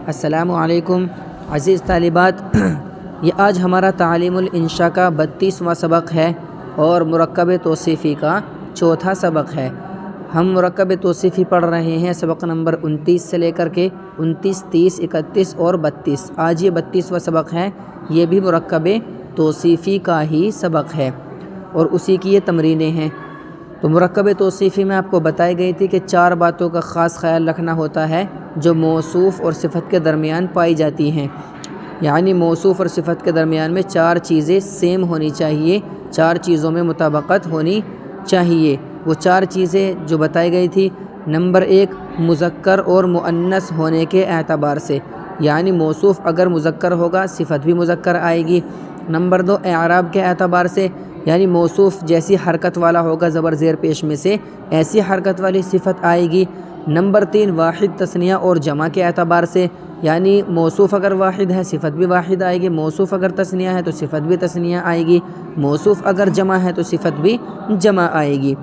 السلام علیکم عزیز طالبات، یہ آج ہمارا تعلیم الانشاء کا 32واں سبق ہے اور مرکب توصیفی کا چوتھا سبق ہے۔ ہم مرکب توصیفی پڑھ رہے ہیں سبق نمبر 29 سے لے کر کے 29، 30، 31 اور 32۔ آج یہ 32واں سبق ہے، یہ بھی مرکب توصیفی کا ہی سبق ہے اور اسی کی یہ تمرینیں ہیں۔ تو مرکب توصیفی میں آپ کو بتائی گئی تھی کہ 4 باتوں کا خاص خیال رکھنا ہوتا ہے جو موصوف اور صفت کے درمیان پائی جاتی ہیں، یعنی موصوف اور صفت کے درمیان میں 4 چیزیں سیم ہونی چاہیے، 4 چیزوں میں مطابقت ہونی چاہیے۔ وہ 4 چیزیں جو بتائی گئی تھی، نمبر 1 مذکر اور مؤنث ہونے کے اعتبار سے، یعنی موصوف اگر مذکر ہوگا صفت بھی مذکر آئے گی۔ نمبر 2 اعراب کے اعتبار سے، یعنی موصوف جیسی حرکت والا ہوگا زبر زیر پیش میں سے ایسی حرکت والی صفت آئے گی۔ نمبر 3 واحد تثنیہ اور جمع کے اعتبار سے، یعنی موصوف اگر واحد ہے صفت بھی واحد آئے گی، موصوف اگر تثنیہ ہے تو صفت بھی تثنیہ آئے گی، موصوف اگر جمع ہے تو صفت بھی جمع آئے گی۔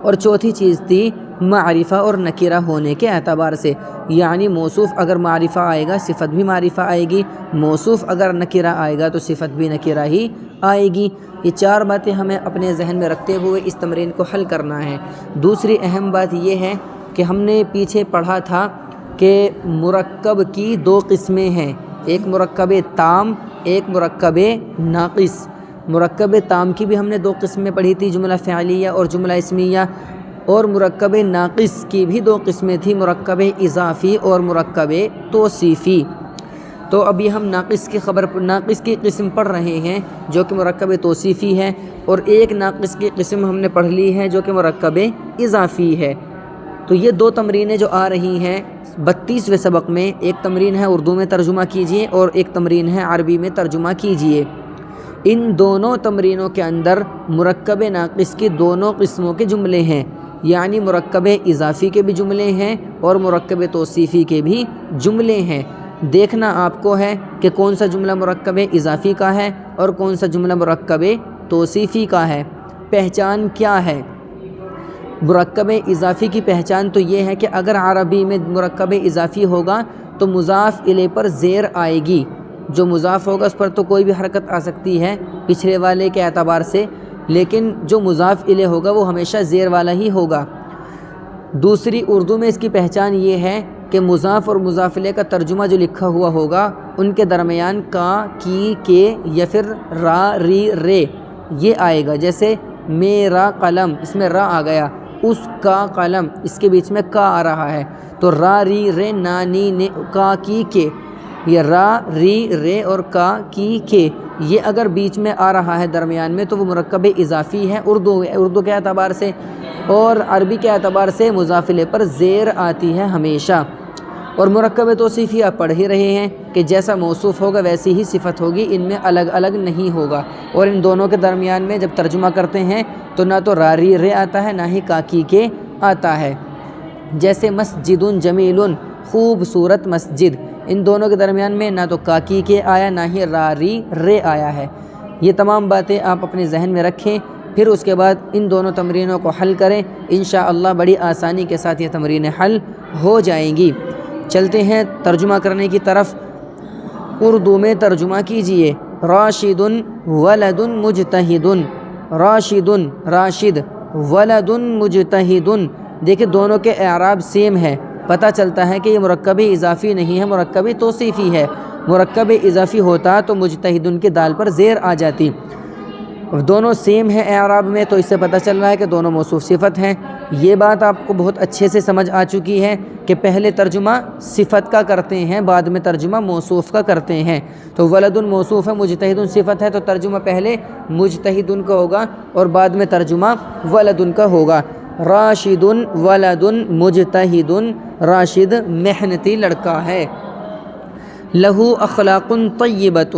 اور چوتھی چیز تھی معرفہ اور نکرہ ہونے کے اعتبار سے، یعنی موصوف اگر معرفہ آئے گا صفت بھی معرفہ آئے گی، موصوف اگر نکرہ آئے گا تو صفت بھی نکرہ ہی آئے گی۔ یہ 4 باتیں ہمیں اپنے ذہن میں رکھتے ہوئے اس تمرین کو حل کرنا ہے۔ دوسری اہم بات یہ ہے کہ ہم نے پیچھے پڑھا تھا کہ مرکب کی 2 قسمیں ہیں، ایک مرکب تام، ایک مرکب ناقص۔ مرکب تام کی بھی ہم نے 2 قسمیں پڑھی تھی، جملہ فعلیہ اور جملہ اسمیہ، اور مرکب ناقص کی بھی 2 قسمیں تھیں، مرکب اضافی اور مرکب توصیفی۔ تو ابھی ہم ناقص کی قسم پڑھ رہے ہیں جو کہ مرکب توصیفی ہے، اور ایک ناقص کی قسم ہم نے پڑھ لی ہے جو کہ مرکب اضافی ہے۔ تو یہ 2 تمرینیں جو آ رہی ہیں 32ویں سبق میں، ایک تمرین ہے اردو میں ترجمہ کیجئے اور ایک تمرین ہے عربی میں ترجمہ کیجئے۔ ان دونوں تمرینوں کے اندر مرکب ناقص کی دونوں قسموں کے جملے ہیں، یعنی مرکب اضافی کے بھی جملے ہیں اور مرکب توصیفی کے بھی جملے ہیں۔ دیکھنا آپ کو ہے کہ کون سا جملہ مرکب اضافی کا ہے اور کون سا جملہ مرکب توصیفی کا ہے۔ پہچان کیا ہے؟ مرکب اضافی کی پہچان تو یہ ہے کہ اگر عربی میں مرکب اضافی ہوگا تو مضاف الیہ پر زیر آئے گی، جو مضاف ہوگا اس پر تو کوئی بھی حرکت آ سکتی ہے پچھلے والے کے اعتبار سے، لیکن جو مضاف الیہ ہوگا وہ ہمیشہ زیر والا ہی ہوگا۔ دوسری اردو میں اس کی پہچان یہ ہے کہ مضاف اور مضاف الیہ کا ترجمہ جو لکھا ہوا ہوگا ان کے درمیان کا، کی، کے یا پھر را، ری، رے یہ آئے گا۔ جیسے میرا قلم، اس میں را آ گیا، اس کا قلم اس کے بیچ میں کا آ رہا ہے، تو را، ری، رے، نا، نی، نے، کا، کی، کے، یہ را، ری، رے اور کا، کی، کے یہ اگر بیچ میں آ رہا ہے درمیان میں تو وہ مرکب اضافی ہے اردو کے اعتبار سے، اور عربی کے اعتبار سے مضاف الیہ پر زیر آتی ہے ہمیشہ۔ اور مرکب توصیفی آپ پڑھ ہی رہے ہیں کہ جیسا موصوف ہوگا ویسی ہی صفت ہوگی، ان میں الگ الگ نہیں ہوگا، اور ان دونوں کے درمیان میں جب ترجمہ کرتے ہیں تو نہ تو را، ری، رے آتا ہے نہ ہی کا، کی، کے آتا ہے۔ جیسے مسجد جمیل، خوبصورت مسجد، ان دونوں کے درمیان میں نہ تو کا، کی، کے آیا نہ ہی را، ری، رے آیا ہے۔ یہ تمام باتیں آپ اپنے ذہن میں رکھیں، پھر اس کے بعد ان دونوں تمرینوں کو حل کریں، انشاءاللہ بڑی آسانی کے ساتھ یہ تمرینیں حل ہو جائیں گی۔ چلتے ہیں ترجمہ کرنے کی طرف۔ اردو میں ترجمہ کیجئے۔ راشد ولد مجتہد، راشد راشد، ولد مجتہد۔ دیکھیں دونوں کے اعراب سیم ہے، پتہ چلتا ہے کہ یہ مرکب اضافی نہیں ہے، مرکب توصیفی ہے۔ مرکب اضافی ہوتا تو مجتہد کی دال پر زیر آ جاتی، دونوں سیم ہیں اعراب میں، تو اس سے پتہ چل رہا ہے کہ دونوں موصوف صفت ہیں۔ یہ بات آپ کو بہت اچھے سے سمجھ آ چکی ہے کہ پہلے ترجمہ صفت کا کرتے ہیں، بعد میں ترجمہ موصوف کا کرتے ہیں۔ تو ولد موصوف ہے، مجتہد صفت ہے، تو ترجمہ پہلے مجتہد کا ہوگا اور بعد میں ترجمہ ولد کا ہوگا۔ راشد ولد مجتہد، راشد محنتی لڑکا ہے۔ لہو اخلاق طیبۃ،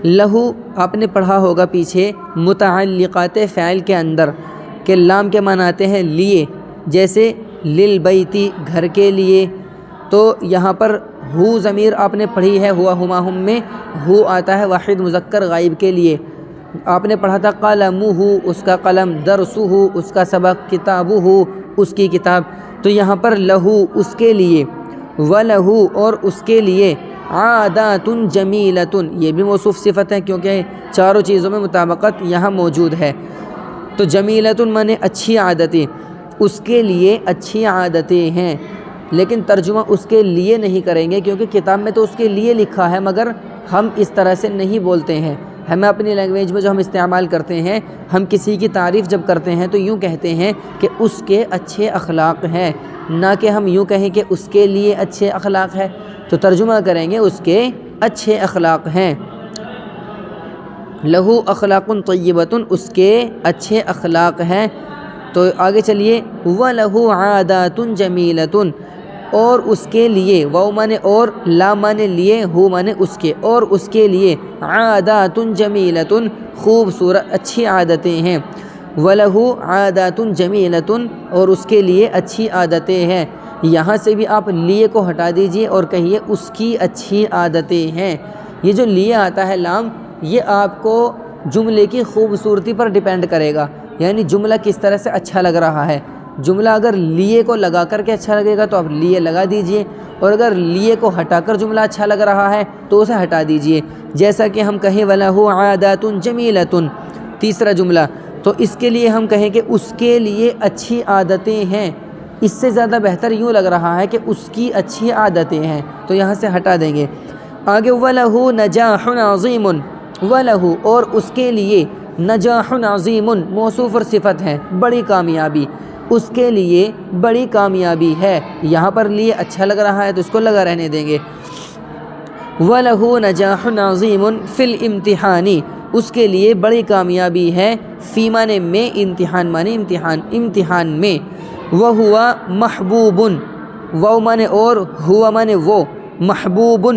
لہو آپ نے پڑھا ہوگا پیچھے متعلقات فعل کے اندر کہ لام کے معنی آتے ہیں لیے، جیسے للبیتی گھر کے لیے، تو یہاں پر ہو ضمیر آپ نے پڑھی ہے، ہوا ہما ہم میں ہو آتا ہے واحد مذکر غائب کے لیے۔ آپ نے پڑھا تھا قلمہ اس کا قلم، درسہ اس کا سبق، کتابہ اس کی کتاب، تو یہاں پر لہو اس کے لیے، وَلَهُ اور اس کے لیے عاداتٌ جمیلۃ، یہ بھی موصوف صفت ہے کیونکہ چاروں چیزوں میں مطابقت یہاں موجود ہے۔ تو جمیلۃ مانے اچھی عادتیں، اس کے لیے اچھی عادتیں ہیں، لیکن ترجمہ اس کے لیے نہیں کریں گے کیونکہ کتاب میں تو اس کے لیے لکھا ہے، مگر ہم اس طرح سے نہیں بولتے ہیں۔ ہمیں اپنی لینگویج میں جو ہم استعمال کرتے ہیں، ہم کسی کی تعریف جب کرتے ہیں تو یوں کہتے ہیں کہ اس کے اچھے اخلاق ہیں، نہ کہ ہم یوں کہیں کہ اس کے لیے اچھے اخلاق ہے۔ تو ترجمہ کریں گے اس کے اچھے اخلاق ہیں۔ لہو اخلاق طیبۃ، اس کے اچھے اخلاق ہیں۔ تو آگے چلیے، وَلَهُ عَادَاتٌ جَمِيلَةٌ اور اس کے لیے، واو مانے اور، لا مانے لیے، ہو مانے اس کے، اور اس کے لیے عادات جمیلۃ خوبصورت اچھی عادتیں ہیں۔ وَلَهُ عَادَاتٌ جَمِيلَةٌ اور اس کے لیے اچھی عادتیں ہیں۔ یہاں سے بھی آپ لیے کو ہٹا دیجئے اور کہیے اس کی اچھی عادتیں ہیں۔ یہ جو لیے آتا ہے لام، یہ آپ کو جملے کی خوبصورتی پر ڈیپینڈ کرے گا، یعنی جملہ کس طرح سے اچھا لگ رہا ہے۔ جملہ اگر لیے کو لگا کر کے اچھا لگے گا تو آپ لیے لگا دیجئے، اور اگر لیے کو ہٹا کر جملہ اچھا لگ رہا ہے تو اسے ہٹا دیجئے۔ جیسا کہ ہم کہیں وَلَهُ عَادَاتٌ جَمِيلَةٌ، تیسرا جملہ، تو اس کے لیے ہم کہیں کہ اس کے لیے اچھی عادتیں ہیں۔ اس سے زیادہ بہتر یوں لگ رہا ہے کہ اس کی اچھی عادتیں ہیں، تو یہاں سے ہٹا دیں گے۔ آگے وَلَهُ نَجَاحٌ عَظِيمٌ، وَلَهُ اور اس کے لیے نجاح عظیم موصوف اور صفت ہے، بڑی کامیابی، اس کے لیے بڑی کامیابی ہے۔ یہاں پر لیے اچھا لگ رہا ہے تو اس کو لگا رہنے دیں گے۔ وَلَهُ نَجَاحٌ عَظِيمٌ فِي الْإِمْتِحَانِ اس کے لیے بڑی کامیابی ہے، فی مانے میں، امتحان مانے امتحان، امتحان میں۔ وَهُوَ محبوب، وہ مانے اور، ہوا مانے وہ، محبوب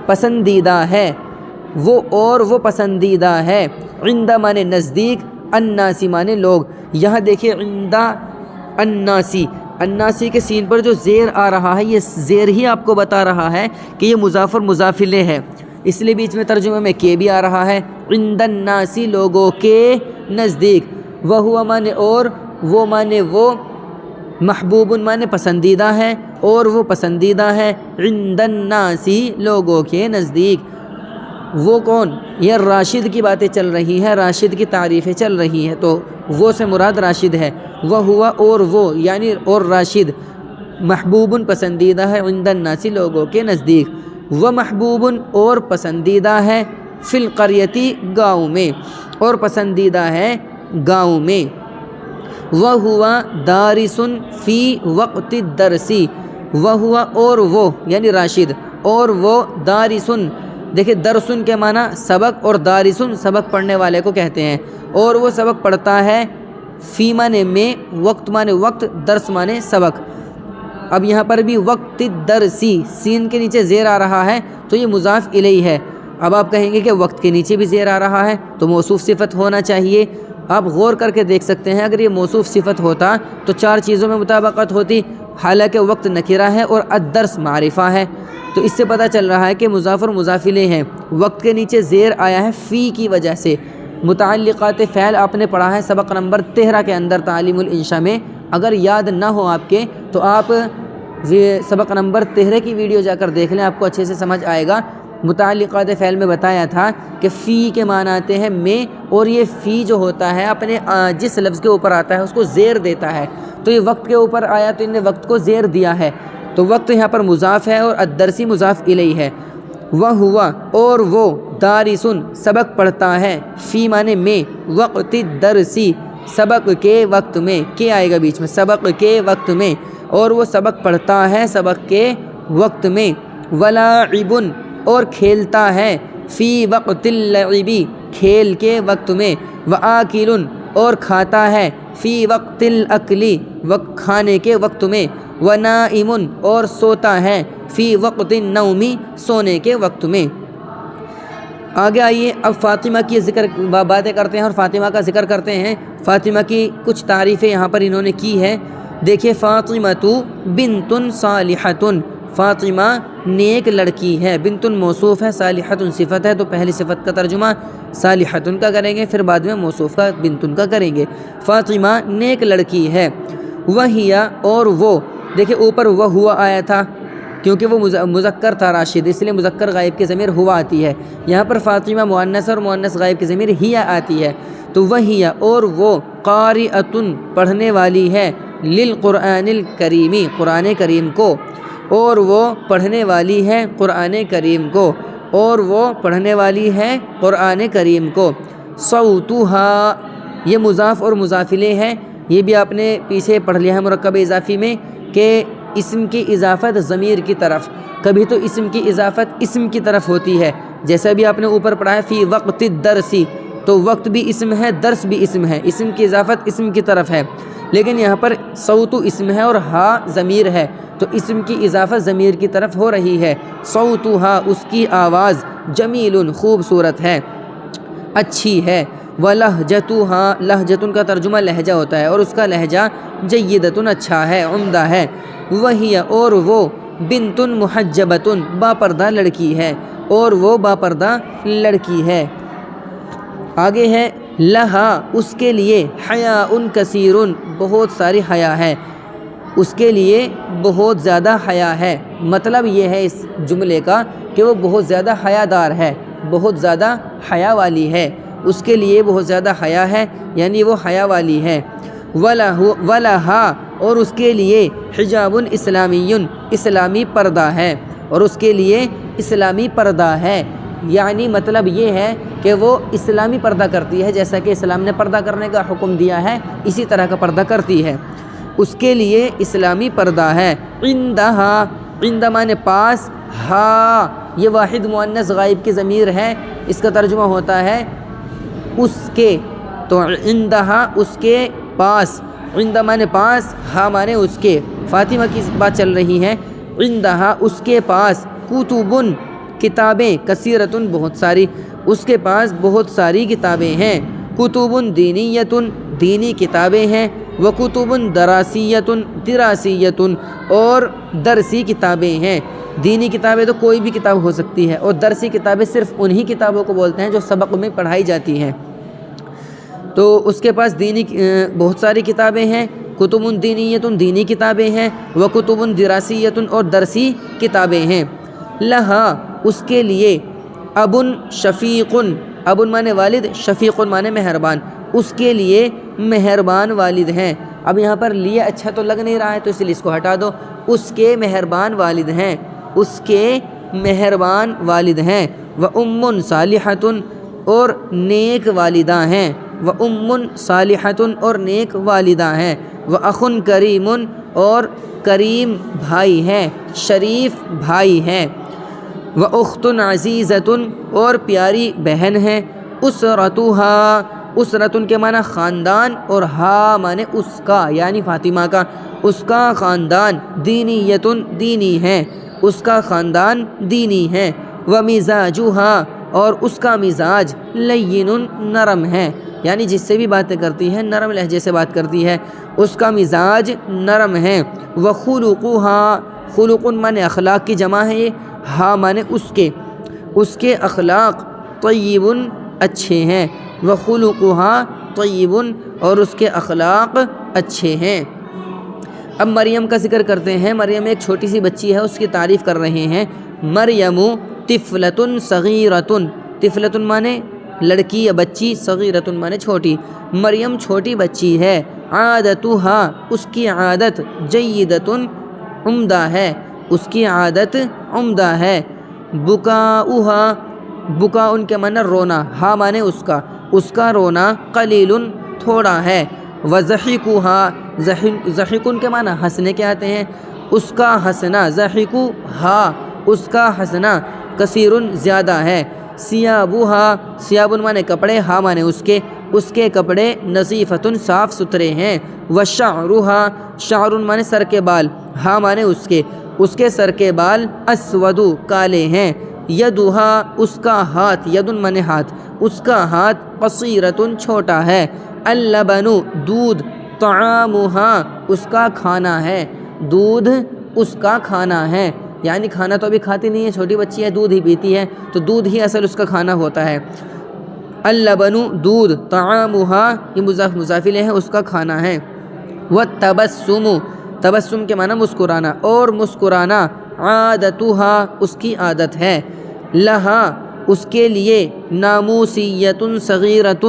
پسندیدہ ہے، وہ اور وہ پسندیدہ ہے۔ عند مانے نزدیک، الناسی مانے لوگ۔ یہاں دیکھیں عند الناسی، الناسی کے سین پر جو زیر آ رہا ہے، یہ زیر ہی آپ کو بتا رہا ہے کہ یہ مضاف اور مضاف الیہ ہے، اس لیے بیچ میں ترجمے میں کے بھی آ رہا ہے۔ عند الناسی لوگوں کے نزدیک، وہو مانے اور، وہ مانے وہ، محبوب مانے پسندیدہ ہے، اور وہ پسندیدہ ہے۔ عند الناسی لوگوں کے نزدیک، وہ کون؟ یہ راشد کی باتیں چل رہی ہیں، راشد کی تعریفیں چل رہی ہیں، تو وہ سے مراد راشد ہے۔ وہ ہوا اور وہ، یعنی اور راشد، محبوب پسندیدہ ہے، عند الناس لوگوں کے نزدیک، وہ محبوب اور پسندیدہ ہے، فی القریتی گاؤں میں، اور پسندیدہ ہے گاؤں میں۔ وہ ہوا دارس فی وقت الدرس، وہ ہوا اور وہ، یعنی راشد، اور وہ دارسن، دیکھیں درسن کے معنی سبق، اور دارسن سبق پڑھنے والے کو کہتے ہیں، اور وہ سبق پڑھتا ہے، فی مانے میں، وقت مانے وقت، درس مانے سبق۔ اب یہاں پر بھی وقت الدرسی، سین کے نیچے زیر آ رہا ہے تو یہ مضاف الیہ ہے۔ اب آپ کہیں گے کہ وقت کے نیچے بھی زیر آ رہا ہے تو موصوف صفت ہونا چاہیے۔ آپ غور کر کے دیکھ سکتے ہیں، اگر یہ موصوف صفت ہوتا تو چار چیزوں میں مطابقت ہوتی، حالانکہ وقت نکرہ ہے اور الدرس معرفہ ہے، تو اس سے پتہ چل رہا ہے کہ مضاف اور مضاف الیہ ہے۔ وقت کے نیچے زیر آیا ہے فی کی وجہ سے۔ متعلقات فعل آپ نے پڑھا ہے سبق نمبر 13 کے اندر تعلیم الانشاء میں، اگر یاد نہ ہو آپ کے تو آپ سبق نمبر 13 کی ویڈیو جا کر دیکھ لیں، آپ کو اچھے سے سمجھ آئے گا۔ متعلقات فعل میں بتایا تھا کہ فی کے معنی آتے ہیں میں، اور یہ فی جو ہوتا ہے اپنے جس لفظ کے اوپر آتا ہے اس کو زیر دیتا ہے، تو یہ وقت کے اوپر آیا تو ان نے وقت کو زیر دیا ہے، تو وقت یہاں پر مضاف ہے اور الدرسی مضاف الیہ ہے۔ وہ ہوا اور وہ، دارسن سبق پڑھتا ہے، فی معنی میں، وقت الدرسی سبق کے وقت میں، کے آئے گا بیچ میں، سبق کے وقت میں، اور وہ سبق پڑھتا ہے سبق کے وقت میں۔ ولاعب اور کھیلتا ہے، فی وقت اللعب کھیل کے وقت میں۔ وآکل اور کھاتا ہے، فی وقت الاکل وقت کھانے کے وقت میں۔ ونائم اور سوتا ہے، فی وقت النوم سونے کے وقت میں۔ آگے آئیے اب فاطمہ کی ذکر باتیں کرتے ہیں اور فاطمہ کا ذکر کرتے ہیں۔ فاطمہ کی کچھ تعریفیں یہاں پر انہوں نے کی ہے، دیکھیے فاطمۃ بنت صالحۃ، فاطمہ نیک لڑکی ہے، بنت موصوف ہے، صالحۃ صفت ہے، تو پہلی صفت کا ترجمہ صالحۃ کا کریں گے، پھر بعد میں موصوف کا بنت کا کریں گے۔ فاطمہ نیک لڑکی ہے۔ وہیا اور وہ، دیکھیں اوپر وہ ہوا آیا تھا، کیونکہ وہ مذکر تھا راشد، اس لیے مذکر غائب کی ضمیر ہوا آتی ہے۔ یہاں پر فاطمہ مؤنث اور مؤنث غائب کی ضمیر ہی آتی ہے، تو وہی اور وہ قارئۃ پڑھنے والی ہے للقرآن الکریم قرآن کریم کو، اور وہ پڑھنے والی ہے قرآن کریم کو، اور وہ پڑھنے والی ہے قرآن کریم کو۔ صوتھا یہ مضاف اور مضاف الیہ ہے، یہ بھی آپ نے پیچھے پڑھ لیا ہے مرکب اضافی میں کہ اسم کی اضافت ضمیر کی طرف، کبھی تو اسم کی اضافت اسم کی طرف ہوتی ہے، جیسا بھی آپ نے اوپر پڑھا ہے فی وقت الدرس، تو وقت بھی اسم ہے، درس بھی اسم ہے، اسم کی اضافت اسم کی طرف ہے، لیکن یہاں پر صوت اسم ہے اور ہا ضمیر ہے، تو اسم کی اضافت ضمیر کی طرف ہو رہی ہے۔ صوتھا اس کی آواز جمیل خوبصورت ہے، اچھی ہے۔ وَلَہْجَتُهَا لہجتن کا ترجمہ لہجہ ہوتا ہے، اور اس کا لہجہ جیدتن اچھا ہے، عمدہ ہے۔ وَهِيَ اور وہ بنتن محجبتن با پردہ لڑکی ہے، اور وہ با پردہ لڑکی ہے۔ آگے ہے لہا اس کے لیے حیاء کثیرن بہت ساری حیا ہے، اس کے لیے بہت زیادہ حیا ہے، مطلب یہ ہے اس جملے کا کہ وہ بہت زیادہ حیا دار ہے، بہت زیادہ حیا والی ہے، اس کے لیے بہت زیادہ حیا ہے، یعنی وہ حیا والی ہے۔ وَلَہَا اور اس کے لیے حجاب اسلامی اسلامی پردہ ہے، اور اس کے لیے اسلامی پردہ ہے، یعنی مطلب یہ ہے کہ وہ اسلامی پردہ کرتی ہے، جیسا کہ اسلام نے پردہ کرنے کا حکم دیا ہے اسی طرح کا پردہ کرتی ہے، اس کے لیے اسلامی پردہ ہے۔ عندہا عند مانے پاس، ہا یہ واحد مؤنث غائب کی ضمیر ہے، اس کا ترجمہ ہوتا ہے اس کے، تو عندہا اس کے پاس، عند مانے پاس، ہا مانے اس کے، فاطمہ کی بات چل رہی ہے۔ عندہا اس کے پاس کتبن کتابیں، کثیرتن بہت ساری، اس کے پاس بہت ساری کتابیں ہیں۔ کتبن دینیتن دینی کتابیں ہیں، وکتبن دراسیتن دراسیتن اور درسی کتابیں ہیں۔ دینی کتابیں تو کوئی بھی کتاب ہو سکتی ہے، اور درسی کتابیں صرف انہی کتابوں کو بولتے ہیں جو سبق میں پڑھائی جاتی ہیں، تو اس کے پاس دینی بہت ساری کتابیں ہیں۔ کتب دینیتن دینی کتابیں ہیں، وکتب دراسیتن اور درسی کتابیں ہیں۔ لہا اس کے لیے ابن شفیقن، ابن مانے والد، شفیقن مانے مہربان، اس کے لیے مہربان والد ہیں۔ اب یہاں پر لیے اچھا تو لگ نہیں رہا ہے، تو اس لیے اس کو ہٹا دو، اس کے مہربان والد ہیں، اس کے مہربان والد ہیں۔ وَأُمٌّ صَالِحَةٌ اور نیک والدہ ہیں، وَأُمٌّ صَالِحَةٌ اور نیک والدہ ہیں۔ وَأَخٌ كَرِيمٌ اور کریم بھائی ہیں، شریف بھائی ہیں۔ وَأُخْتٌ عَزِيزَةٌ اور پیاری بہن ہیں۔ أُسْرَتُهَا اسرتن کے معنی خاندان، اور ہا معنی اس کا یعنی فاطمہ کا، اس کا خاندان دینیتن دینی ہے، اس کا خاندان دینی ہے۔ وَمِزَاجُهَا اور اس کا مزاج لین نرم ہے، یعنی جس سے بھی باتیں کرتی ہے نرم لہجے سے بات کرتی ہے، اس کا مزاج نرم ہے۔ وَخُلُقُهَا خلق معنی اخلاق کی جمع ہے، یہ ہا معنی اس کے اخلاق طیب اچھے ہیں۔ وَخُلُقُهَا طیب اور اس کے اخلاق اچھے ہیں۔ اب مریم کا ذکر کرتے ہیں۔ مریم ایک چھوٹی سی بچی ہے، اس کی تعریف کر رہے ہیں۔ مریم طفلۃ صغیرۃ، طفلۃ مانے لڑکی یا بچی، صغیرۃ مانے چھوٹی، مریم چھوٹی بچی ہے۔ عادتها اس کی عادت جیدۃ عمدہ ہے، اس کی عادت عمدہ ہے۔ بکاؤها بکا ان کے معنی رونا، ہا مانے اس کا رونا قلیل تھوڑا ہے۔ وضحکها ضحکن کے معنی ہنسنے کے آتے ہیں، اس کا ہنسنا ضحکها اس کا ہنسنا کثیر زیادہ ہے۔ ثیابها ثیاب مانے کپڑے، ہا مانے اس کے کپڑے نظیفۃ صاف ستھرے ہیں۔ وشعرها شعر مانے سر کے بال، ہا مانے اس کے سر کے بال اسود کالے ہیں۔ یدها اس کا ہاتھ، ید مانے ہاتھ، اس کا ہاتھ قصیرۃ چھوٹا ہے۔ اللبن دودھ، طعامها اس کا کھانا ہے، دودھ اس کا کھانا ہے، یعنی کھانا تو ابھی کھاتی نہیں ہے، چھوٹی بچی ہے، دودھ ہی پیتی ہے، تو دودھ ہی اصل اس کا کھانا ہوتا ہے۔ اللبن دودھ، طعامها یہ مضاف مضاف الیہ ہے، اس کا کھانا ہے۔ والتبسم تبسم کے معنی مسکرانا، اور مسکرانا عادتھا اس کی عادت ہے، لہا اس کے لیے، ناموسیۃ صغیرۃ،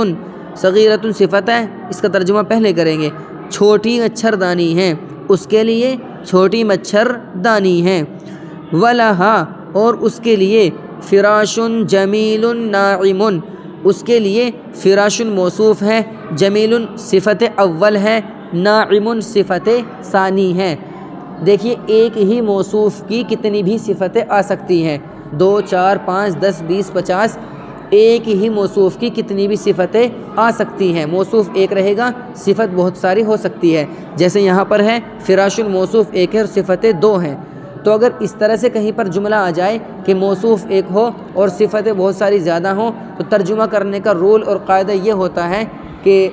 صغیرۃ صفت ہے، اس کا ترجمہ پہلے کریں گے، چھوٹی مچھردانی ہے، اس کے لیے چھوٹی مچھردانی ہے، ولہا اور اس کے لیے، فراش جمیل ناعم، اس کے لیے فراش موصوف ہے، جمیل صفت اول ہے، ناعم صفت ثانی ہے۔ دیکھیے ایک ہی موصوف کی کتنی بھی صفتیں آ سکتی ہیں، 2 4 5 10 20 50، ایک ہی موصوف کی کتنی بھی صفتیں آ سکتی ہیں، موصوف ایک رہے گا صفت بہت ساری ہو سکتی ہے، جیسے یہاں پر ہے فراش موصوف ایک ہے اور صفتیں 2 ہیں۔ تو اگر اس طرح سے کہیں پر جملہ آ جائے کہ موصوف ایک ہو اور صفتیں بہت ساری زیادہ ہوں، تو ترجمہ کرنے کا رول اور قاعدہ یہ ہوتا ہے کہ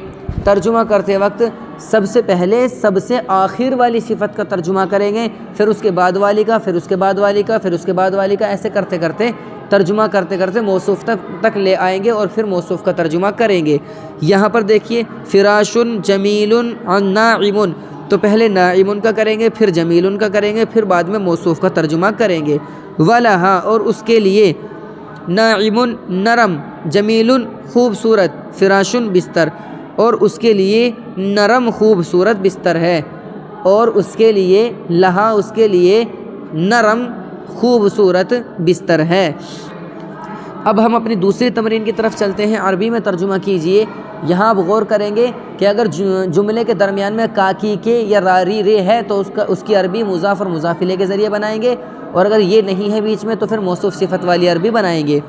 ترجمہ کرتے وقت سب سے پہلے سب سے آخر والی صفت کا ترجمہ کریں گے، پھر اس کے بعد والی کا، پھر اس کے بعد والی کا، پھر اس کے بعد والی کا، ایسے کرتے کرتے ترجمہ کرتے کرتے موصوف تک لے آئیں گے اور پھر موصوف کا ترجمہ کریں گے۔ یہاں پر دیکھیے فراش جمیل ناعم، تو پہلے ناعم کا کریں گے، پھر جمیل کا کریں گے، پھر بعد میں موصوف کا ترجمہ کریں گے۔ ولہا اور اس کے لیے، ناعم نرم، جمیل خوبصورت، فراش بستر، اور اس کے لیے نرم خوبصورت بستر ہے، اور اس کے لیے، لہا اس کے لیے نرم خوبصورت بستر ہے۔ اب ہم اپنی دوسری تمرین کی طرف چلتے ہیں، عربی میں ترجمہ کیجئے۔ یہاں آپ غور کریں گے کہ اگر جملے کے درمیان میں کاکی کے یا راری رے ہے تو اس کی عربی مضاف اور مضاف الیہ کے ذریعے بنائیں گے، اور اگر یہ نہیں ہے بیچ میں تو پھر موصوف صفت والی عربی بنائیں گے۔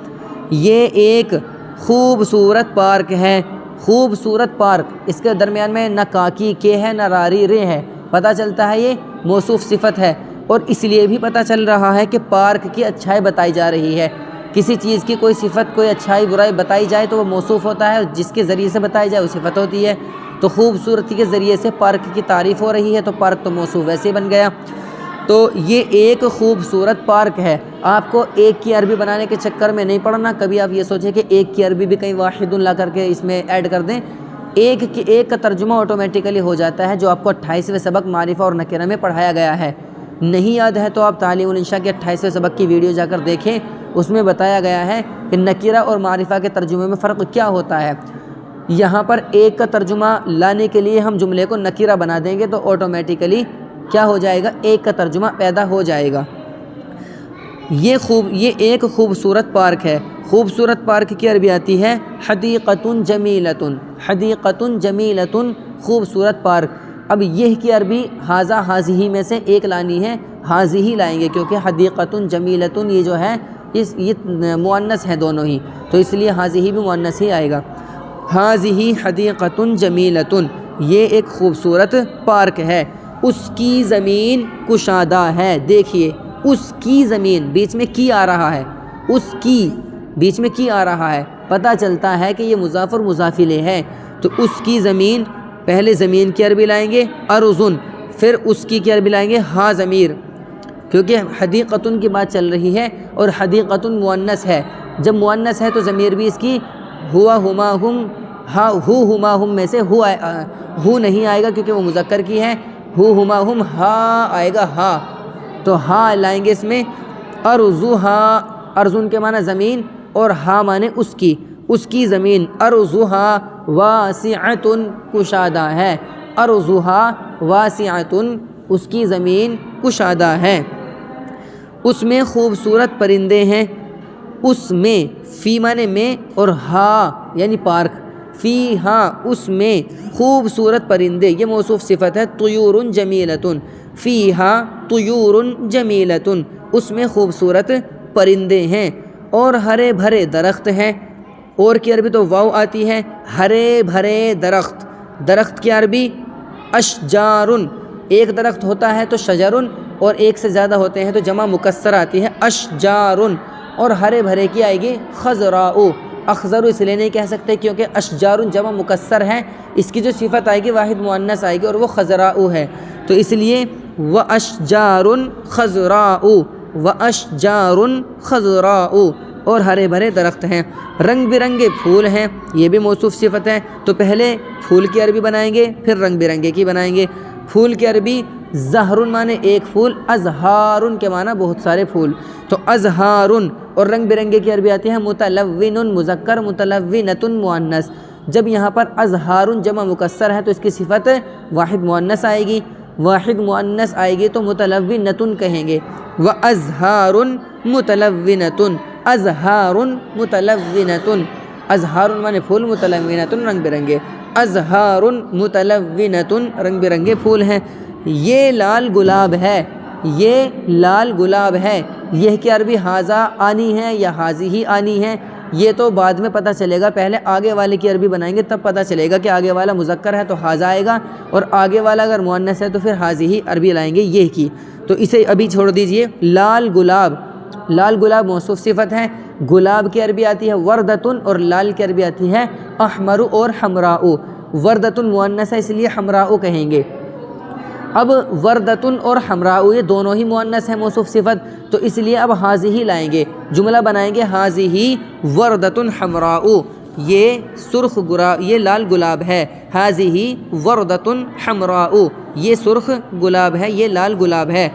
یہ ایک خوبصورت پارک ہے، خوبصورت پارک، اس کے درمیان میں نہ کاکی کے ہے نہ راری رے ہے، پتہ چلتا ہے یہ موصوف صفت ہے، اور اس لیے بھی پتہ چل رہا ہے کہ پارک کی اچھائی بتائی جا رہی ہے۔ کسی چیز کی کوئی صفت، کوئی اچھائی برائی بتائی جائے تو وہ موصوف ہوتا ہے، اور جس کے ذریعے سے بتائی جائے وہ صفت ہوتی ہے۔ تو خوبصورتی کے ذریعے سے پارک کی تعریف ہو رہی ہے تو پارک تو موصوف ویسے ہی بن گیا۔ تو یہ ایک خوبصورت پارک ہے۔ آپ کو ایک کی عربی بنانے کے چکر میں نہیں پڑنا، کبھی آپ یہ سوچیں کہ ایک کی عربی بھی کہیں واحد لا کر کے اس میں ایڈ کر دیں۔ ایک کا ترجمہ آٹومیٹیکلی ہو جاتا ہے، جو آپ کو 28ویں سبق معرفہ اور نکرہ میں پڑھایا گیا ہے۔ نہیں یاد ہے تو آپ تعلیم الانشاء کے 28ویں سبق کی ویڈیو جا کر دیکھیں، اس میں بتایا گیا ہے کہ نکرہ اور معرفہ کے ترجمے میں فرق کیا ہوتا ہے۔ یہاں پر ایک کا ترجمہ لانے کے لیے ہم جملے کو نکرہ بنا دیں گے تو آٹومیٹیکلی کیا ہو جائے گا، ایک کا ترجمہ پیدا ہو جائے گا۔ یہ ایک خوبصورت پارک ہے۔ خوبصورت پارک کی عربی آتی ہے حدیقۃ جمیلۃ، حدیقۃ جمیلۃ، خوبصورت پارک۔ اب یہ کی عربی ھذا ھذہ میں سے ایک لانی ہے، ھذہ ہی لائیں گے کیونکہ حدیقۃ جمیلۃ یہ جو ہے یہ مؤنث ہے دونوں ہی، تو اس لیے ھذہ بھی مؤنث ہی آئے گا۔ ھذہ حدیقۃ جمیلۃ، یہ ایک خوبصورت پارک ہے، اس کی زمین کشادہ ہے۔ دیکھیے اس کی زمین، بیچ میں کی آ رہا ہے، اس کی بیچ میں کی آ رہا ہے، پتہ چلتا ہے کہ یہ مضاف اور مضاف الیہ ہے۔ تو اس کی زمین، پہلے زمین کی عربی لائیں گے ارضن، پھر اس کی عربی لائیں گے ہا ضمیر، کیونکہ حدیقۃ کی بات چل رہی ہے اور حدیقۃ مؤنث ہے۔ جب مؤنث ہے تو ضمیر بھی اس کی ہوا ہما ہم، ہا ہو ہما ہم میں سے ہو نہیں آئے گا کیونکہ وہ مذکر کی ہے، ہو ہما ہم ہا آئے گا، ہا، تو ہا لائیں گے اس میں۔ ارضھا، ارضن کے معنی زمین اور ہا معنی اس کی زمین، ارضھا واسعۃ، کشادہ ہے، ارضھا واسعۃ، اس کی زمین کشادہ ہے، اس میں خوبصورت پرندے ہیں، اس میں، فی معنی میں اور ہا یعنی پارک، فی ہاں اس میں خوبصورت پرندے، یہ موصوف صفت ہے، طیور جمیلۃ، فی ہاں طیور جمیلۃ، اس میں خوبصورت پرندے ہیں، اور ہرے بھرے درخت ہیں۔ اور کی عربی تو واو آتی ہے، ہرے بھرے درخت، درخت کی عربی اشجار، ایک درخت ہوتا ہے تو شجر، اور ایک سے زیادہ ہوتے ہیں تو جمع مکسر آتی ہے اشجار، اور ہرے بھرے کی آئے گی خضراء، اخضر اس لیے نہیں کہہ سکتے کیونکہ اشجار جمع مکسر ہے، اس کی جو صفت آئے گی واحد مؤنث آئے گی اور وہ خضراء ہے، تو اس لیے واشجار خضراء، واشجار خضراء، اور ہرے بھرے درخت ہیں، رنگ برنگے پھول ہیں، یہ بھی موصوف صفت ہے، تو پہلے پھول کی عربی بنائیں گے پھر رنگ برنگے کی بنائیں گے۔ پھول کی عربی زہرن معنی ایک پھول، ازہارن کے معنی بہت سارے پھول. تو ازہارن. اور رنگ برنگے کی عربی آتی ہے متلون مذکر، متلونۃ مؤنث. جب یہاں پر ازہارن جمع مکسر ہے تو اس کی صفت واحد مؤنث آئے گی، واحد مؤنث آئے گی تو متلونۃ کہیں گے. وازہارن متلونۃ، ازہارن متلونۃ. ازہارن معنی پھول، متلونۃ رنگ برنگے. ازہارن متلونۃ رنگ برنگے پھول ہیں. یہ لال گلاب ہے، یہ لال گلاب ہے. یہ کی عربی حاذا آنی ہے یا حاذی آنی ہے، یہ تو بعد میں پتہ چلے گا. پہلے آگے والے کی عربی بنائیں گے تب پتہ چلے گا کہ آگے والا مذکر ہے تو حاذا آئے گا، اور آگے والا اگر مؤنث ہے تو پھر حاذی عربی لائیں گے یہ کی. تو اسے ابھی چھوڑ دیجئے. لال گلاب. لال گلاب موصوف صفت ہے. گلاب کی عربی آتی ہے وردتن، اور لال کی عربی آتی ہے احمر اور حمراء. وردتن مؤنث ہے اس لیے حمراء کہیں گے. اب وردتن اور حمراء یہ دونوں ہی مؤنث ہیں موصوف صفت، تو اس لیے اب حاذی لائیں گے. جملہ بنائیں گے حاذی وردتن حمراء. یہ سرخ یہ لال گلاب ہے. حاذی وردتن حمراء. یہ سرخ گلاب ہے، یہ لال گلاب ہے.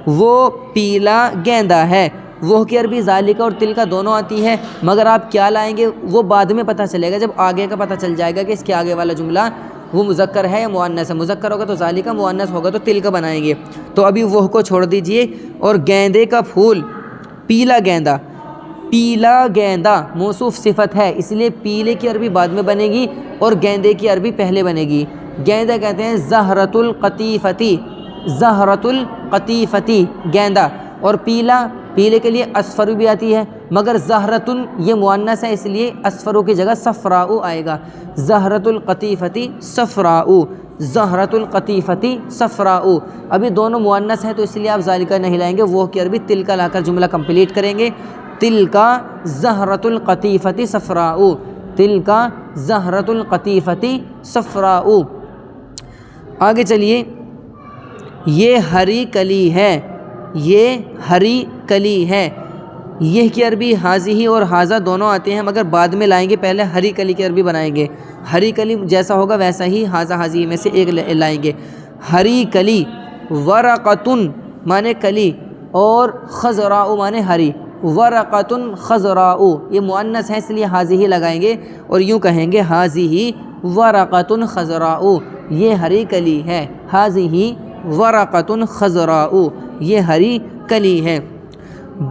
وہ پیلا گیندا ہے. وہ کی عربی ذالکہ اور تلکہ دونوں آتی ہے، مگر آپ کیا لائیں گے وہ بعد میں پتہ چلے گا. جب آگے کا پتہ چل جائے گا کہ اس کے آگے والا جملہ وہ مذکر ہے یا مؤنث ہے. مذکر ہوگا تو ذالکہ، مؤنث ہوگا تو تلکہ بنائیں گے. تو ابھی وہ کو چھوڑ دیجئے. اور گیندے کا پھول، پیلا گیندا. پیلا گیندا موصوف صفت ہے اس لیے پیلے کی عربی بعد میں بنے گی اور گیندے کی عربی پہلے بنے گی. گیندا کہتے ہیں زہرۃ القطیفتی، زہرۃ القطیفتی گیندا. اور پیلا، پیلے کے لیے اصفر بھی آتی ہے، مگر زہرتن یہ مؤنث ہے اس لیے اصفرو کی جگہ صفراء آئے گا. زہرۃ القطیفتی صفراء، زہرۃ القطیفتی صفراء. ابھی دونوں مؤنث ہیں تو اس لیے آپ ذالکہ نہیں لائیں گے. وہ کی عربی تلکہ لا کر جملہ کمپلیٹ کریں گے. تلکہ زہرۃ القطیفتی صفراء، تلکہ زہرۃ القطیفتی صفراء. آگے چلیے. یہ ہری کلی ہے، یہ ہری کلی ہے. یہ کی عربی حاذی اور حاذا دونوں آتے ہیں مگر بعد میں لائیں گے. پہلے ہری کلی کی عربی بنائیں گے. ہری کلی جیسا ہوگا ویسا ہی حاذا حاذی میں سے ایک لائیں گے. ہری کلی. ورقتن معنی کلی اور خضراء معنی ہری. ورقتن خضراء یہ مؤنث ہے اس لیے حاذی لگائیں گے اور یوں کہیں گے حاذی ورقتن خضراء. یہ ہری کلی ہے. حاذی ورقتن خضراء یہ ہری کلی ہے.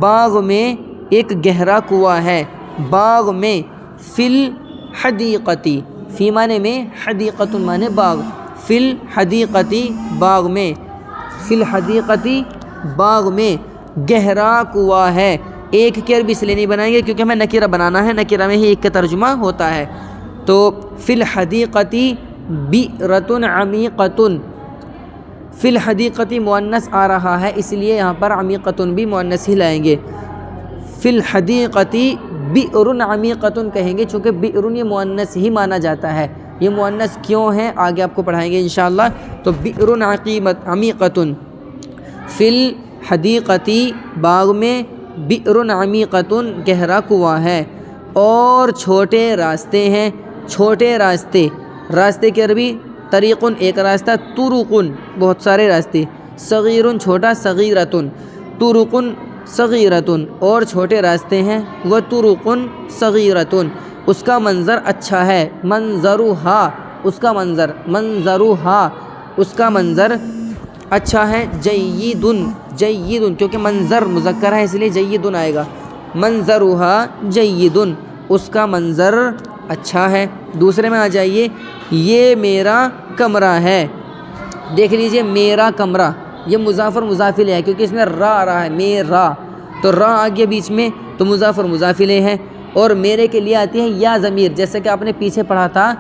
باغ میں ایک گہرا کنواں ہے. باغ میں فی الحدیقتی، فی معنی میں، حدیقۃ معنی باغ. فی الحدیقتی باغ میں، فی الحدیقتی باغ میں گہرا کنواں ہے. ایک کی عربی اس لیے نہیں بنائیں گے کیونکہ ہمیں نکرہ بنانا ہے، نکرہ میں ہی ایک کا ترجمہ ہوتا ہے. تو فی الحدیقتی بئرۃ عمیقۃ. فی الحدیقتی مؤنث آ رہا ہے اس لیے یہاں پر عمیقۃ بھی مؤنث ہی لائیں گے. فی الحدیقتی بئر عمیقۃ کہیں گے چونکہ بئر یہ مؤنث ہی مانا جاتا ہے. یہ مؤنث کیوں ہے آگے آپ کو پڑھائیں گے انشاءاللہ. تو بئر عمیقۃ. فی الحدیقتی باغ میں، بئر عمیقۃ گہرا کنواں ہے. اور چھوٹے راستے ہیں. چھوٹے راستے، راستے کی عربی طریقن ایک راستہ، طرقن بہت سارے راستے. صغیرن چھوٹا، صغیرتن. طرقن صغیرتن اور چھوٹے راستے ہیں. وطرقن صغیرتن اس کا منظر اچھا ہے. منظرھا اس کا منظر، منظرھا اس کا منظر اچھا ہے. جیدن، جیدن کیونکہ منظر مذکر ہے اس لیے جیدن آئے گا. منظرھا جیدن اس کا منظر اچھا ہے. دوسرے میں آ جائیے. یہ میرا کمرہ ہے. دیکھ لیجئے میرا کمرہ یہ مضاف اور مضاف الیہ ہے کیونکہ اس میں را آ رہا ہے. میرا تو را آ گیا بیچ میں تو مضاف اور مضاف الیہ ہے. اور میرے کے لیے آتی ہے یا ضمیر، جیسے کہ آپ نے پیچھے پڑھا تھا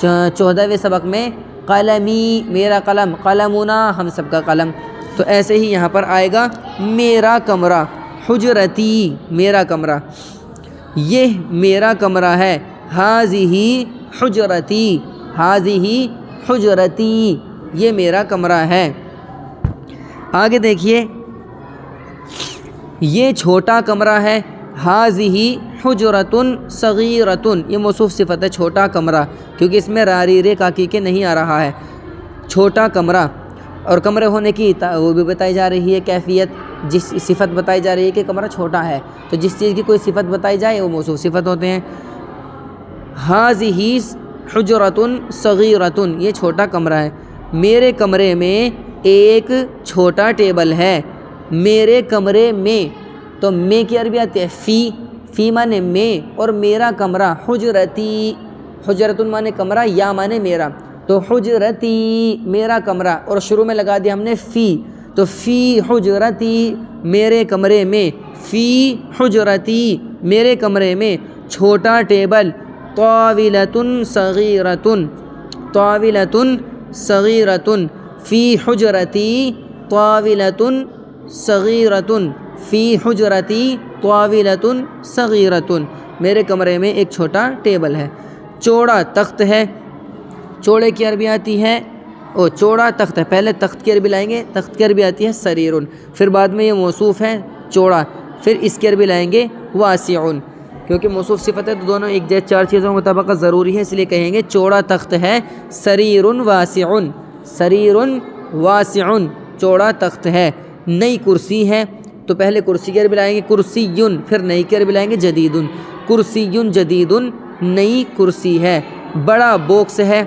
14ویں سبق میں قلمی میرا قلم، قلمنا ہم سب کا قلم. تو ایسے ہی یہاں پر آئے گا میرا کمرہ. حجرتی میرا کمرہ، یہ میرا کمرہ ہے. حاذی حجرتی، حاذی حجرتی یہ میرا کمرہ ہے. آگے دیکھیے. یہ چھوٹا کمرہ ہے. حاذی حجرتن صغیرتن یہ موصوف صفت ہے چھوٹا کمرہ کیونکہ اس میں راری رے کاکی کے نہیں آ رہا ہے. چھوٹا کمرہ. اور کمرے ہونے کی وہ بھی بتائی جا رہی ہے کیفیت، جس صفت بتائی جا رہی ہے کہ کمرہ چھوٹا ہے، تو جس چیز کی کوئی صفت بتائی جائے وہ موصوف صفت ہوتے ہیں۔ ہاذہ حجرۃ صغیرۃ، یہ چھوٹا کمرہ ہے، میرے کمرے میں ایک چھوٹا ٹیبل ہے، میرے کمرے میں، تو میں کی عربی آتی ہے فی مانے میں، اور میرا کمرہ حجرتی، حجرتن مانے کمرہ، یا مانے میرا، تو حجرتی میرا کمرہ، اور شروع میں لگا دیا ہم نے فی، تو فی حجرتی میرے کمرے میں، فی حجرتی میرے کمرے میں چھوٹا ٹیبل، طاولۃ صغیرۃ، طاولۃ صغیرۃ، فی حجرتی طاولۃ صغیرۃ، فی حجرتی طاولۃ صغیرۃ، میرے کمرے میں ایک چھوٹا ٹیبل ہے۔ چوڑا تخت ہے، چوڑے کی عربی آتی ہے، چوڑا تخت ہے، پہلے تخت کی عربی لائیں گے، تخت کی عربی آتی ہے سریرن، پھر بعد میں یہ موصوف ہے چوڑا، پھر اس کی عربی لائیں گے واسعن، کیونکہ موصوف صفت ہے تو دونوں ایک جیسے چار چیزوں میں مطابقت ضروری ہے، اس لیے کہیں گے چوڑا تخت ہے، سریر واسعن، سریر واسعن، چوڑا تخت ہے۔ نئی کرسی ہے، تو پہلے کرسی کی عربی لائیں گے کرسیٌ، پھر نئی کی عربی لائیں گے جدیدٌ، کرسیٌ جدیدٌ، نئی کرسی ہے۔ بڑا باکس ہے،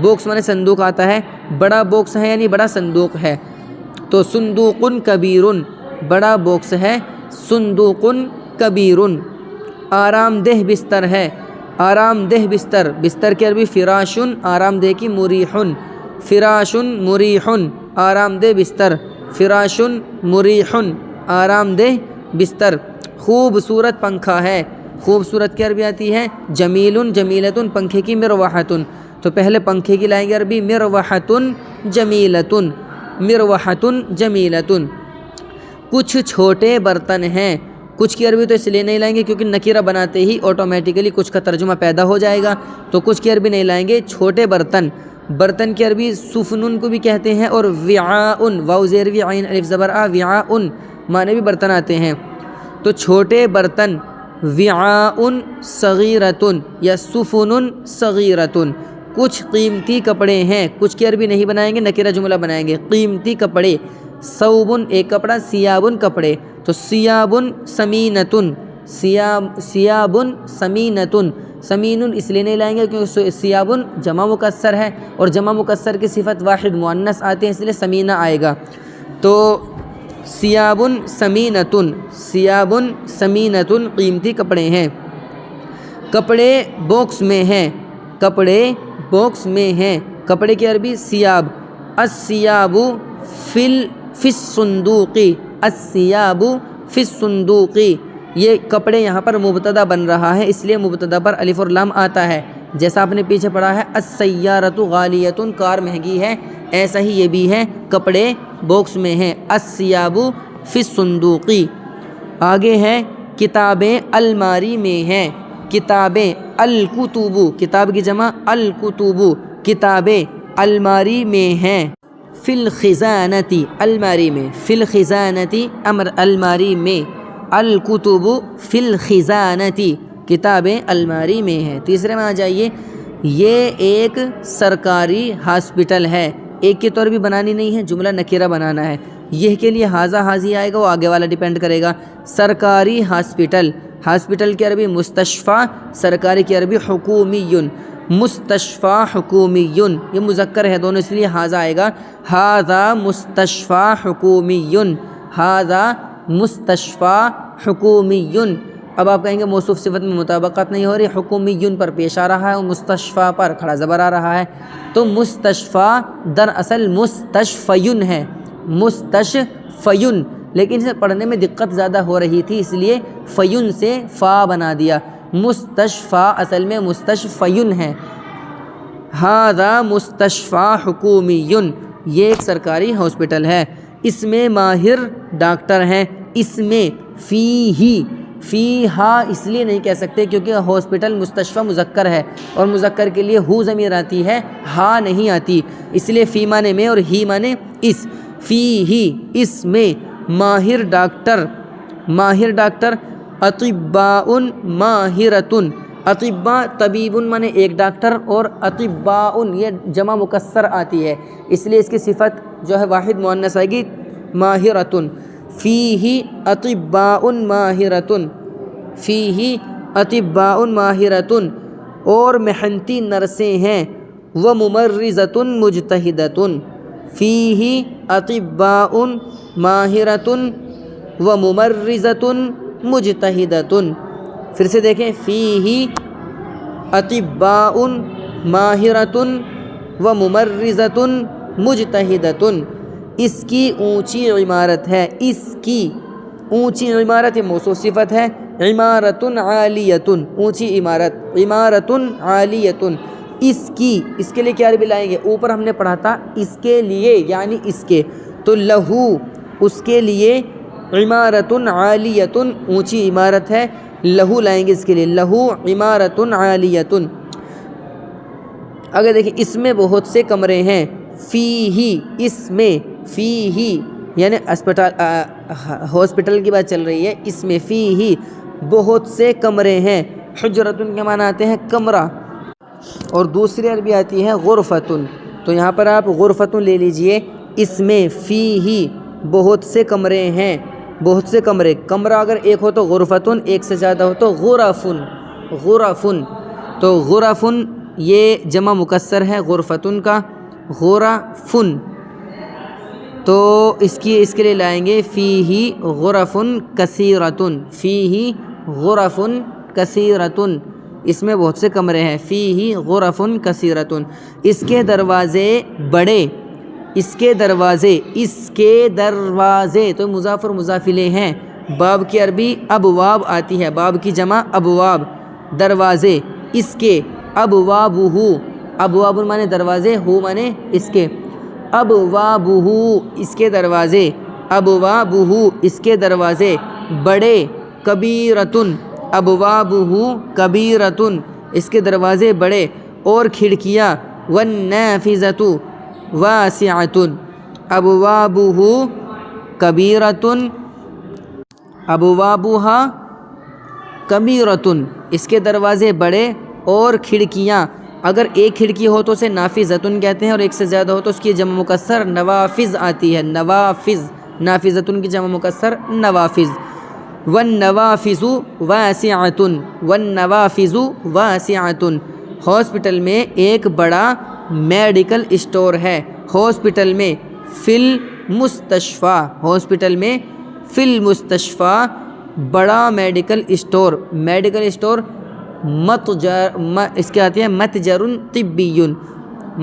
باکس مانے صندوق آتا ہے، بڑا باکس ہے یعنی بڑا صندوق ہے، تو صندوق کبیر، بڑا باکس ہے، صندوق کبیر۔ آرام دہ بستر ہے، آرام دہ بستر، بستر کی عربی فراشن، آرام دہ کی مریحن، فراشن مریحن، آرام دہ بستر، فراشن مریحن، آرام دہ بستر۔ خوبصورت پنکھا ہے، خوبصورت کی عربی آتی ہے جمیل جمیلۃ، پنکھے کی مروحۃ، تو پہلے پنکھے کی لائیں گے عربی مروحۃ جمیلۃ، مروحۃ جمیلۃ۔ کچھ چھوٹے برتن ہیں، کچھ کی عربی تو اس لیے نہیں لائیں گے کیونکہ نکیرہ بناتے ہی آٹومیٹیکلی کچھ کا ترجمہ پیدا ہو جائے گا، تو کچھ کی عربی نہیں لائیں گے، چھوٹے برتن، برتن کی عربی سفنن کو بھی کہتے ہیں، اور وعاء، واو زیر وی عین الف زبر آ، وعاء معنی بھی برتن آتے ہیں، تو چھوٹے برتن، وعاء صغیرۃ یا سفن صغیرۃ۔ کچھ قیمتی کپڑے ہیں، کچھ کی عربی نہیں بنائیں گے، نکیرہ جملہ بنائیں گے، قیمتی کپڑے، ثوب ایک کپڑا، ثیاب کپڑے، تو ثیاب ثمینۃ، ثیاب ثمینۃ، ثمین اس لیے نہیں لائیں گے کیونکہ ثیاب جمع مکسر ہے، اور جمع مکسر کی صفت واحد مؤنث آتے ہیں، اس لیے ثمینہ آئے گا، تو ثیاب ثمینۃ، ثیاب ثمینۃ، قیمتی کپڑے ہیں۔ کپڑے باکس میں ہیں، کپڑے باکس میں ہیں، کپڑے کی عربی ثیاب، الثیاب فی الصندوق، الثیاب فی الصندوق، یہ کپڑے یہاں پر مبتدا بن رہا ہے، اس لیے مبتدا پر الف اور لام آتا ہے، جیسا آپ نے پیچھے پڑھا ہے السیارۃ غالیۃ، کار مہنگی ہے، ایسا ہی یہ بھی ہے، کپڑے باکس میں ہیں، الثیاب فی الصندوق۔ آگے ہے کتابیں الماری میں ہیں، کتابیں، الکتب، کتاب کی جمع الکتب، کتابیں الماری میں ہیں، فی الخزانۃ، الماری میں، فی الخزانۃ، امر الماری میں، الکتب فی الخزانۃ، کتابیں الماری میں ہیں۔ تیسرے میں آ جائیے، یہ ایک سرکاری ہاسپٹل ہے، ایک کے طور بھی بنانی نہیں ہے، جملہ نکیرہ بنانا ہے، یہ کے لیے حاذہ حاذی آئے گا، وہ آگے والا ڈیپینڈ کرے گا۔ سرکاری ہاسپٹل، ہاسپٹل کی عربی مستشفیٰ، سرکاری کی عربی حکومی، مستشفیٰ حکومی، یہ مذکر ہے دونوں اس لیے حاذہ آئے گا، ھذا مستشفیٰ حکومی، ھذا مستشفیٰ حکومی۔ اب آپ کہیں گے موصوف صفت میں مطابقت نہیں ہو رہی، حکومی پر پیش آ رہا ہے اور مستشفیٰ پر کھڑا زبر آ رہا ہے، تو مستشفیٰ دراصل مستشفیٌ ہے، مستشفیٌ، لیکن اسے پڑھنے میں دقت زیادہ ہو رہی تھی، اس لیے فیٌ سے فا بنا دیا، مستشفیٰ اصل میں مستشفیٌ ہے۔ ھذا مستشفیٰ حکومی، یہ ایک سرکاری ہاسپٹل ہے، اس میں ماہر ڈاکٹر ہیں، اس میں، فیہا اس لیے نہیں کہہ سکتے کیونکہ ہاسپٹل مستشفیٰ مذکر ہے، اور مذکر کے لیے ہو ضمیر آتی ہے، ہا نہیں آتی، اس لیے فی مانے میں اور ہی مانے اس، فیہی اس میں، ماہر ڈاکٹر، ماہر ڈاکٹر، اطباء ماہرۃ، اطبا طبیبن مانے ایک ڈاکٹر، اور اطباءن یہ جمع مکسر آتی ہے، اس لیے اس کی صفت جو ہے واحد مؤنث آئے گی ماہرتن۔ فیہ اطباء ماہرتن، فیہ اطباء ماہرتن، اور محنتی نرسیں ہیں، وممرضۃ مجتہدۃ۔ فیہ اطباء ماہرۃ وممرضۃ مجتہدۃ۔ پھر سے دیکھیں، فیہ اطباء ماہرۃ وممرضۃ مجتہدۃ، اس کی اونچی عمارت ہے، اس کی اونچی عمارت یہ موصوف صفت ہے، عمارۃ عالیۃ اونچی عمارت، عمارۃ عالیۃ، اس کے لیے کیا عربی لائیں گے؟ اوپر ہم نے پڑھا تھا اس کے لیے یعنی اس کے، تو لہو اس کے لیے، عمارۃ عالیۃ اونچی عمارت ہے، لہو لائیں گے اس کے لیے، لہو عمارۃ عالیۃ۔ اگر دیکھیں اس میں بہت سے کمرے ہیں، فیہ اس میں، فیہ یعنی ہاسپٹل کی بات چل رہی ہے، اس میں فیہ بہت سے کمرے ہیں، حجرۃ کے معنی آتے ہیں کمرہ، اور دوسری عربی آتی ہے غرفۃ، تو یہاں پر آپ غرفۃ لے لیجئے، اس میں فیہ بہت سے کمرے ہیں، بہت سے کمرے، کمرہ اگر ایک ہو تو غرفۃ، ایک سے زیادہ ہو تو غرفن، غرفن، تو غرفن یہ جمع مکسر ہے غرفتن کا، غرفن، تو اس کے لیے لائیں گے فیہ غرفن کثیرتن، فیہ غرفن کثیرتن، اس میں بہت سے کمرے ہیں، فیہ غرفن کثیرتن، اس کے دروازے بڑے، اس کے دروازے، اس کے دروازے تو مضاف اور مضاف الیہ ہیں، باب کی عربی ابواب آتی ہے، باب کی جمع ابواب، دروازے، اس کے، ابوابہ، ابواب مانے دروازے، ہو مانے اس کے، ابوابہ اس کے دروازے، ابوابہ اس کے دروازے، بڑے، کبیرتن، ابوابہ کبیرتن اس کے دروازے بڑے، اور کھڑکیاں، والنافذۃ واسعۃ، ابوابہ کبیرتن، ابوابہا کبیرتن اس کے دروازے بڑے، اور کھڑکیاں، اگر ایک کھڑکی ہو تو اسے نافذۃن کہتے ہیں، اور ایک سے زیادہ ہو تو اس کی جمع مکسر نوافذ آتی ہے، نوافذ، نافذۃن کی جمع مکسر نوافذ، والنوافذ واسعۃ، والنوافذ واسعۃ، ہاسپٹل میں ایک بڑا میڈیکل اسٹور ہے، ہاسپٹل میں، فی المستشفیٰ، ہاسپٹل میں، فی المستشفیٰ بڑا میڈیکل اسٹور، میڈیکل اسٹور، اس کے آتی ہے متجر طبی،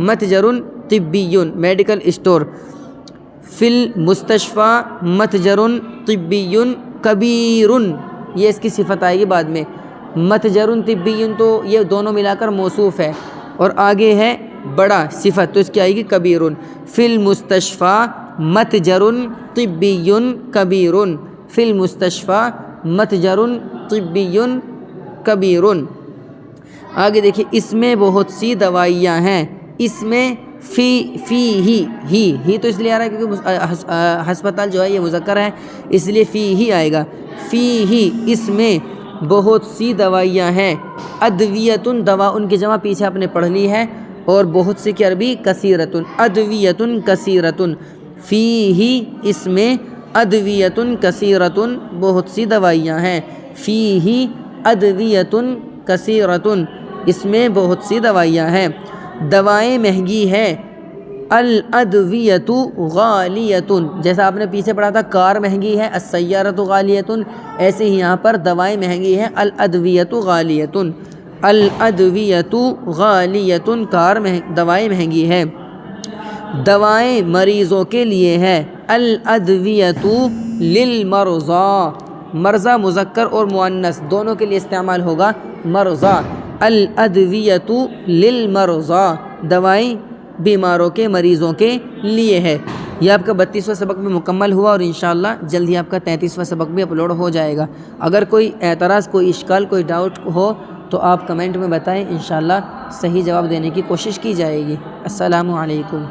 متجر طبی میڈیکل اسٹور، فی المستشفیٰ متجر طبی کبیر، یہ اس کی صفت آئے گی بعد میں، متجر طبی تو یہ دونوں ملا کر موصوف ہے، اور آگے ہے بڑا صفت تو اس کی آئے گی کبیر، فی المستشفیٰ متجر طبی کبیر، فی المستشفیٰ متجر طبی کبیر۔ آگے دیکھیے اس میں بہت سی دوائیاں ہیں، اس میں ہی تو اس لیے آ رہا ہے کیونکہ ہسپتال جو ہے یہ مذکر ہے، اس لیے فی ہی آئے گا، فی اس میں بہت سی دوائیاں ہیں، ادویتن دوا ان کی جمع پیچھے آپ نے پڑھ لی ہے، اور بہت سی کی عربی کثیرتن، ادویتن کثیرتن، فی ہی اس میں ادویتن کثیرتن بہت سی دوائیاں ہیں، فی ہی ادویتن کثیرتن اس میں بہت سی دوائیاں ہیں، دوائیں مہنگی ہیں، الادویۃ غالیۃ، جیسا آپ نے پیچھے پڑھا تھا کار مہنگی ہے، السیارۃ غالیۃ، ایسے ہی یہاں پر دوائیں مہنگی ہیں، الادویۃ غالیۃ، الادویۃ غالیۃ کار دوائیں مہنگی ہے، دوائیں مریضوں کے لیے ہے، الادویۃ للمرضى، مرضى مذکر اور مؤنث دونوں کے لیے استعمال ہوگا، مرضى، الادویۃ للمرضى دوائیں بیماروں کے مریضوں کے لیے ہے۔ یہ آپ کا 32واں سبق بھی مکمل ہوا، اور انشاءاللہ جلد ہی آپ کا 33واں سبق بھی اپلوڈ ہو جائے گا۔ اگر کوئی اعتراض، کوئی اشکال، کوئی ڈاؤٹ ہو تو آپ کمنٹ میں بتائیں، انشاءاللہ صحیح جواب دینے کی کوشش کی جائے گی۔ السلام علیکم۔